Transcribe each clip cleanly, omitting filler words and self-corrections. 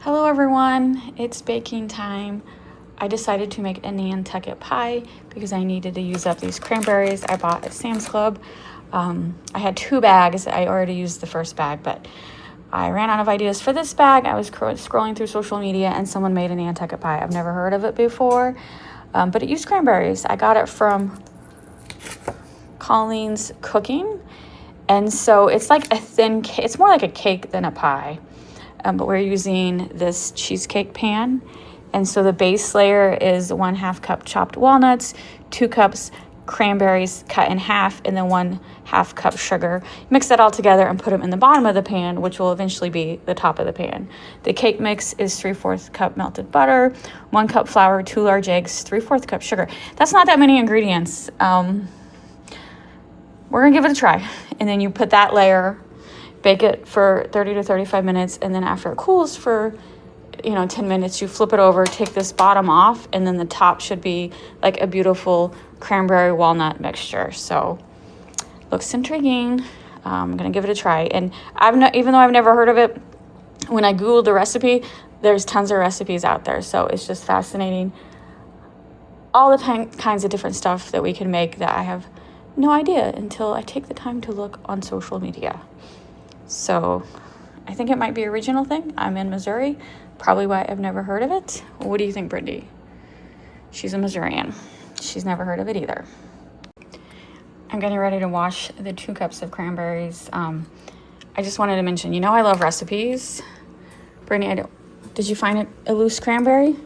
Hello everyone, it's baking time. I decided to make a Nantucket pie because I needed to use up these cranberries I bought at Sam's Club. I had 2 bags. I already used the first bag, but I ran out of ideas for this bag. I was scrolling through social media and someone made a Nantucket pie. I've never heard of it before, but it used cranberries. I got it from Colleen's Cooking, and so it's like a thin cake. It's more like a cake than a pie. But we're using this cheesecake pan. And so the base layer is 1/2 cup chopped walnuts, 2 cups cranberries cut in half, and then 1/2 cup sugar. Mix that all together and put them in the bottom of the pan, which will eventually be the top of the pan. The cake mix is 3/4 cup melted butter, 1 cup flour, 2 large eggs, 3/4 cup sugar. That's not that many ingredients. We're gonna give it a try. And then you put that layer, bake it for 30 to 35 minutes, and then after it cools for 10 minutes, you flip it over, take this bottom off, and then the top should be like a beautiful cranberry walnut mixture. So looks intriguing. I'm gonna give it a try. And even though I've never heard of it, when I Googled the recipe, there's tons of recipes out there. So it's just fascinating. All the kinds of different stuff that we can make that I have no idea until I take the time to look on social media. So I think it might be an original thing. I'm in Missouri, probably why I've never heard of it. What do you think, Brittany? She's a Missourian. She's never heard of it either. I'm getting ready to wash the 2 cups of cranberries. I just wanted to mention, I love recipes. Brittany, did you find a loose cranberry?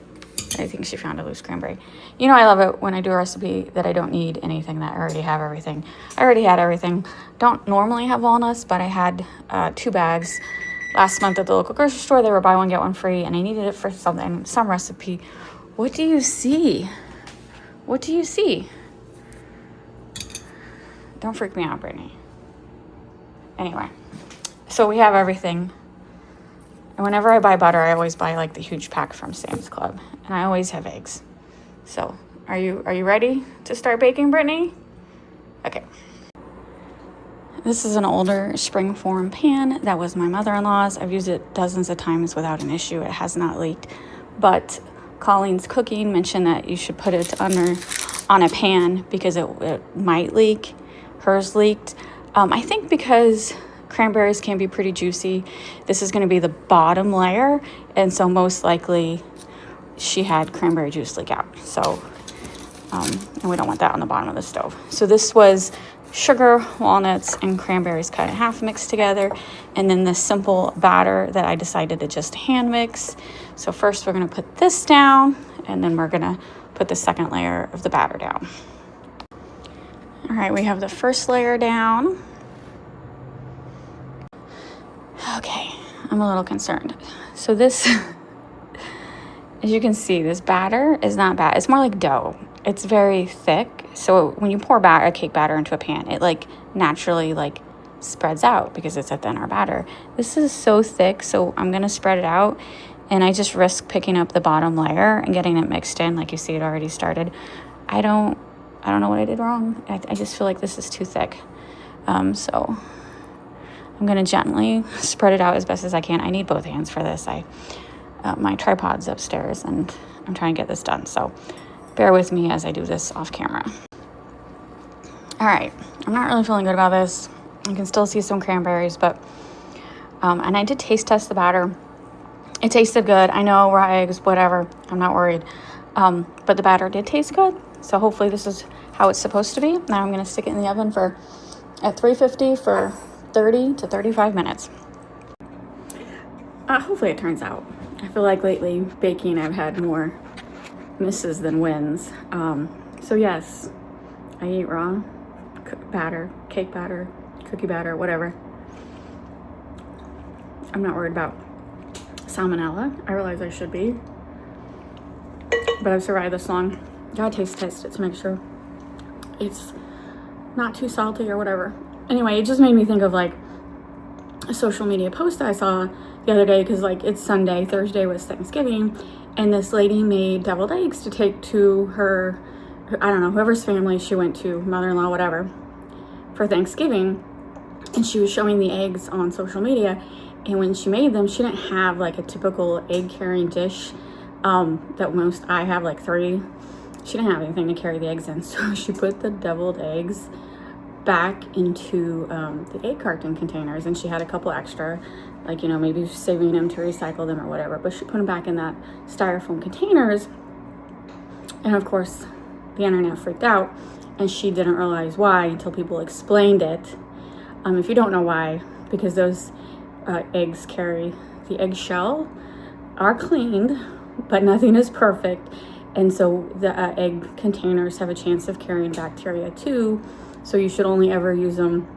I think she found a loose cranberry. I love it when I do a recipe that I don't need anything, that I already have everything. I already had everything. Don't normally have walnuts, but I had 2 bags last month at the local grocery store. They were buy one, get one free, and I needed it for some recipe. What do you see? What do you see? Don't freak me out, Brittany. Anyway, so we have everything. And whenever I buy butter, I always buy like the huge pack from Sam's Club. And I always have eggs. So are you ready to start baking, Brittany? Okay. This is an older springform pan that was my mother-in-law's. I've used it dozens of times without an issue. It has not leaked. But Colleen's Cooking mentioned that you should put it on a pan because it might leak. Hers leaked. I think because cranberries can be pretty juicy, this is going to be the bottom layer, and so most likely she had cranberry juice leak out. So and we don't want that on the bottom of the stove. So this was sugar, walnuts, and cranberries cut in half mixed together, and then the simple batter that I decided to just hand mix. So first we're going to put this down, and then we're going to put the second layer of the batter down. All right, we have the first layer down. Okay, I'm a little concerned. So this, as you can see, this batter is not bad. It's more like dough. It's very thick. So when you pour a cake batter into a pan, it naturally spreads out because it's a thinner batter. This is so thick, so I'm gonna spread it out, and I just risk picking up the bottom layer and getting it mixed in. Like you see, it already started. I don't know what I did wrong. I just feel like this is too thick. So I'm going to gently spread it out as best as I can. I need both hands for this. My tripod's upstairs, and I'm trying to get this done. So bear with me as I do this off camera. All right. I'm not really feeling good about this. I can still see some cranberries, but, and I did taste test the batter. It tasted good. I know raw eggs, whatever. I'm not worried. But the batter did taste good. So hopefully this is how it's supposed to be. Now I'm going to stick it in the oven at 350 for 30 to 35 minutes. Hopefully it turns out. I feel like lately baking I've had more misses than wins. So yes, I eat raw batter, cake batter, cookie batter, whatever. I'm not worried about salmonella. I realize I should be, but I've survived this long. Gotta taste test it to make sure it's not too salty or whatever. Anyway, it just made me think of a social media post that I saw the other day, because it's Sunday, Thursday was Thanksgiving, and this lady made deviled eggs to take to her, I don't know, whoever's family she went to, mother-in-law, whatever, for Thanksgiving. And she was showing the eggs on social media, And when she made them, she didn't have like a typical egg carrying dish that most I have, like 3. She didn't have anything to carry the eggs in, so she put the deviled eggs back into the egg carton containers, and she had a couple extra, like, you know, maybe saving them to recycle them or whatever, but she put them back in that styrofoam containers. And of course the internet freaked out, and she didn't realize why until people explained it. If you don't know why, because those eggs carry the eggshell, are cleaned, but nothing is perfect, and so the egg containers have a chance of carrying bacteria too. So you should only ever use them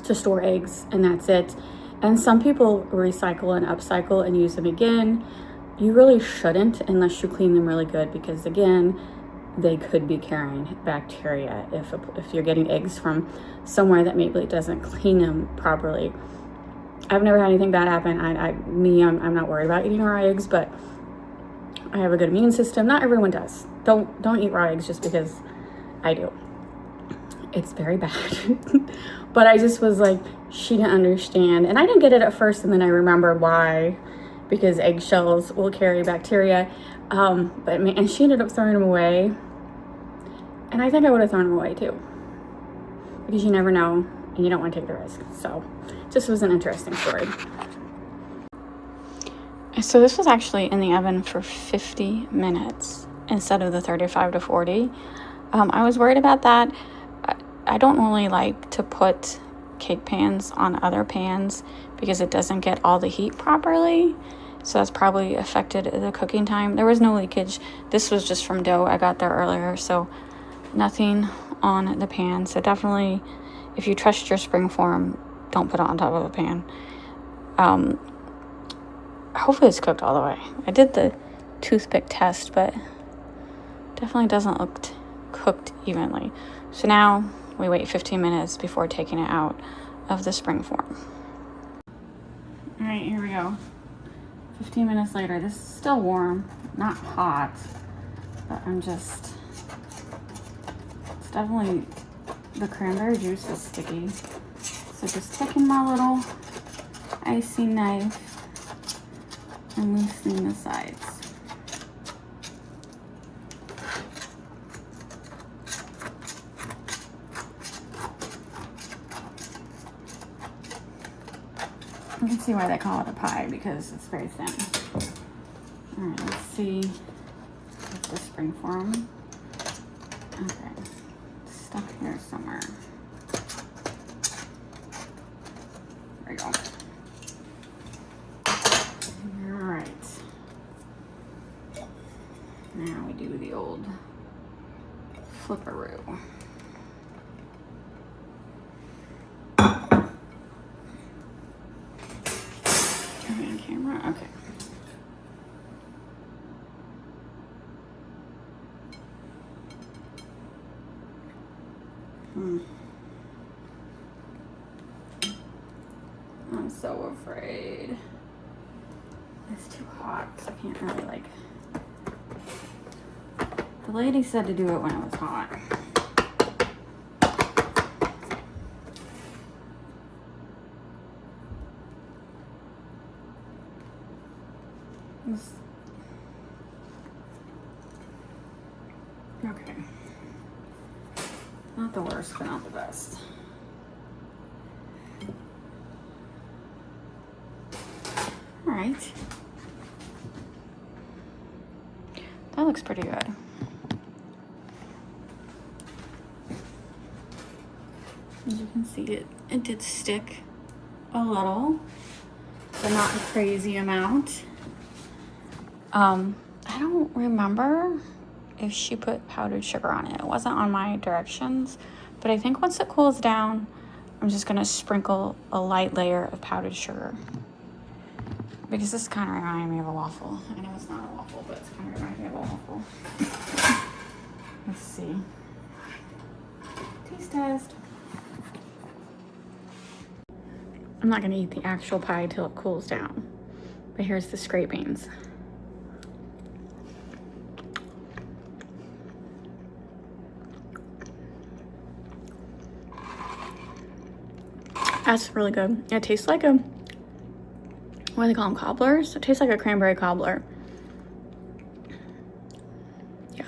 to store eggs, and that's it. And some people recycle and upcycle and use them again. You really shouldn't unless you clean them really good, because again, they could be carrying bacteria if you're getting eggs from somewhere that maybe doesn't clean them properly. I've never had anything bad happen. I'm not worried about eating raw eggs, but I have a good immune system. Not everyone does. Don't eat raw eggs just because I do. It's very bad. But I just was like, she didn't understand. And I didn't get it at first, and then I remembered why, because eggshells will carry bacteria. And she ended up throwing them away. And I think I would have thrown them away too, because you never know and you don't want to take the risk. So just was an interesting story. So this was actually in the oven for 50 minutes instead of the 35 to 40. I was worried about that. I don't normally like to put cake pans on other pans because it doesn't get all the heat properly. So that's probably affected the cooking time. There was no leakage. This was just from dough. I got there earlier, so nothing on the pan. So definitely, if you trust your springform, don't put it on top of a pan. Hopefully it's cooked all the way. I did the toothpick test, but definitely doesn't look cooked evenly. So now we wait 15 minutes before taking it out of the springform. All right, here we go. 15 minutes later. This is still warm, not hot, but it's definitely, the cranberry juice is sticky. So just taking my little icing knife and loosening the sides. You can see why they call it a pie, because it's very thin. All right, let's see if the springform. Okay, it's stuck here somewhere. There we go. All right. Now we do the old flipperoo. Camera, okay. I'm so afraid. It's too hot. I can't really like. The lady said to do it when it was hot. Okay. Not the worst, but not the best. All right. That looks pretty good. As you can see, it did stick a little, but not a crazy amount. I don't remember if she put powdered sugar on it. It wasn't on my directions, but I think once it cools down, I'm just gonna sprinkle a light layer of powdered sugar, because this kind of reminds me of a waffle. I know it's not a waffle, but it's kind of reminds me of a waffle. Let's see. Taste test. I'm not gonna eat the actual pie till it cools down, but here's the scrapings. That's really good. It tastes like a what do they call them? Cobblers? It tastes like a cranberry cobbler. Yeah,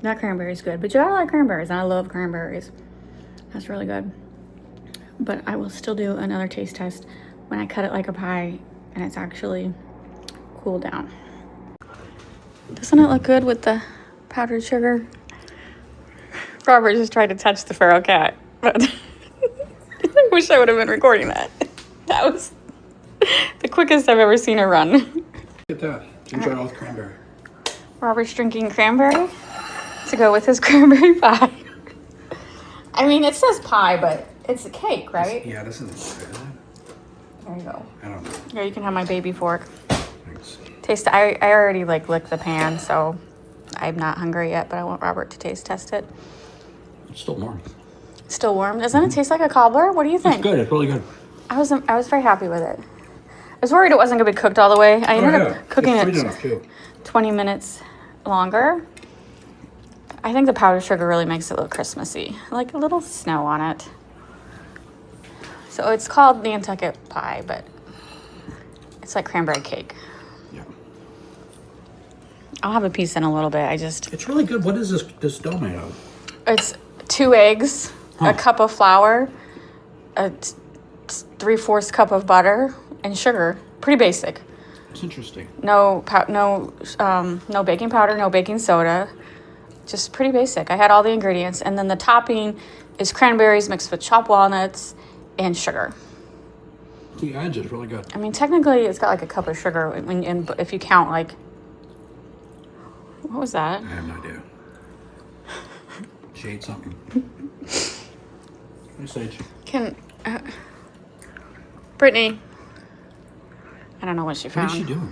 that cranberry is good. But you gotta like cranberries, and I love cranberries. That's really good. But I will still do another taste test when I cut it like a pie and it's actually cooled down. Doesn't it look good with the powdered sugar? Robert just tried to touch the feral cat, but I wish I would have been recording that. That was the quickest I've ever seen her run. Look at that. Enjoy all with cranberry. Robert's drinking cranberry to go with his cranberry pie. I mean, it says pie, but it's a cake, right? Yeah, this isn't good. There you go. I don't know. Here, you can have my baby fork. Thanks. Taste. I already like licked the pan, so I'm not hungry yet, but I want Robert to taste test it. It's still warm. Still warm. Doesn't it taste like a cobbler? What do you think? It's good. It's really good. I was very happy with it. I was worried it wasn't gonna be cooked all the way. I ended up cooking it 20 minutes longer. I think the powdered sugar really makes it look Christmassy, like a little snow on it. So it's called Nantucket pie, but it's like cranberry cake. Yeah. I'll have a piece in a little bit. It's really good. What is this dough made of? It's 2 eggs, a cup of flour, a 3/4 cup of butter, and sugar. Pretty basic. It's interesting. No baking powder, no baking soda. Just pretty basic. I had all the ingredients, and then the topping is cranberries mixed with chopped walnuts and sugar. The edge is really good. I mean, technically, it's got like a cup of sugar if you count like. What was that? I have no idea. She ate something. Hey, Sage. Brittany. I don't know what she found. What is she doing?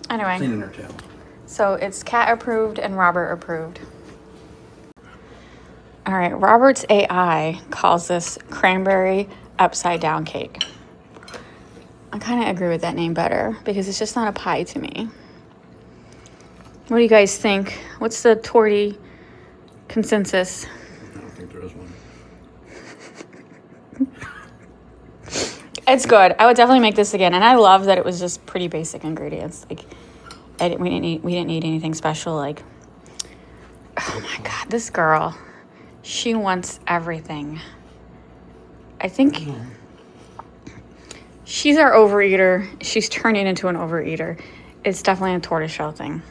Anyway. Cleaning her tail. So it's cat approved and Robert approved. All right, Robert's AI calls this cranberry upside down cake. I kind of agree with that name better because it's just not a pie to me. What do you guys think? What's the torty consensus? I don't think there is one. It's good. I would definitely make this again, and I love that it was just pretty basic ingredients. Like, we didn't need anything special. Like, oh my God, this girl, she wants everything. I think she's our overeater. She's turning into an overeater. It's definitely a tortoiseshell thing.